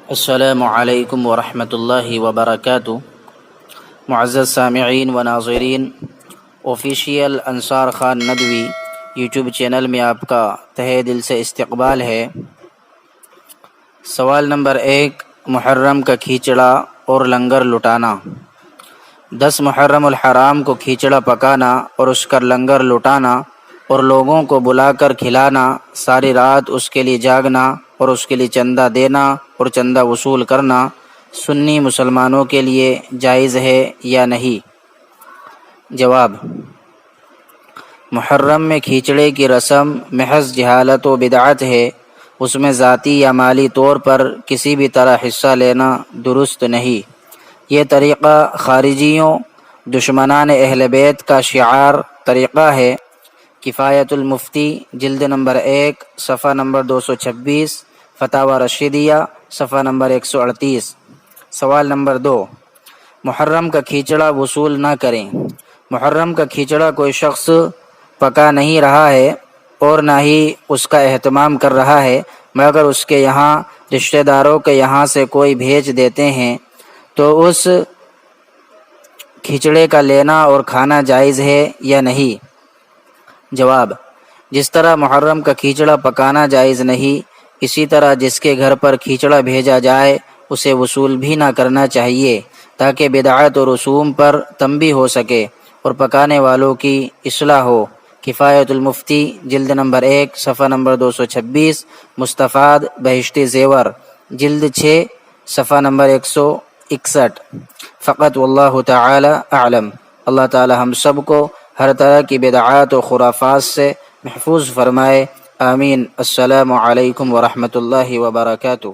السلام علیکم ورحمۃ اللہ وبرکاتہ۔ معزز سامعین و ناظرین، آفیشیل انصار خان ندوی یوٹیوب چینل میں آپ کا تہہ دل سے استقبال ہے۔ سوال نمبر 1، محرم کا کھیچڑا اور لنگر لٹانا۔ 10 محرم الحرام کو کھیچڑا پکانا اور اس کا لنگر لٹانا اور لوگوں کو بلا کر کھلانا، ساری رات اس کے لیے جاگنا اور اس کے لیے چندہ دینا اور چندہ وصول کرنا سنی مسلمانوں کے لیے جائز ہے یا نہیں؟ جواب: محرم میں کھیچڑے کی رسم محض جہالت و بدعت ہے، اس میں ذاتی یا مالی طور پر کسی بھی طرح حصہ لینا درست نہیں۔ یہ طریقہ خارجیوں، دشمنان اہل بیت کا شعار طریقہ ہے۔ کفایت المفتی جلد نمبر 1 صفحہ نمبر 226، فتاوی رشیدیہ صفحہ نمبر 138۔ سوال نمبر 2، محرم کا کھیچڑا وصول نہ کریں۔ محرم کا کھیچڑا کوئی شخص پکا نہیں رہا ہے اور نہ ہی اس کا اہتمام کر رہا ہے، مگر اس کے یہاں رشتہ داروں کے یہاں سے کوئی بھیج دیتے ہیں، تو اس کھچڑے کا لینا اور کھانا جائز ہے یا نہیں؟ جواب: جس طرح محرم کا کھیچڑا پکانا جائز نہیں، اسی طرح جس کے گھر پر کھیچڑا بھیجا جائے اسے وصول بھی نہ کرنا چاہیے، تاکہ بدعت اور رسوم پر تنبیہ ہو سکے اور پکانے والوں کی اصلاح ہو۔ کفایت المفتی جلد نمبر 1 صفحہ نمبر 226، مستفاد بہشتی زیور جلد 6 صفحہ نمبر 161۔ فقط واللہ تعالی اعلم۔ اللہ تعالی ہم سب کو ہر طرح کی بدعات و خرافات سے محفوظ فرمائے، آمین۔ السلام علیکم ورحمۃ اللہ وبرکاتہ۔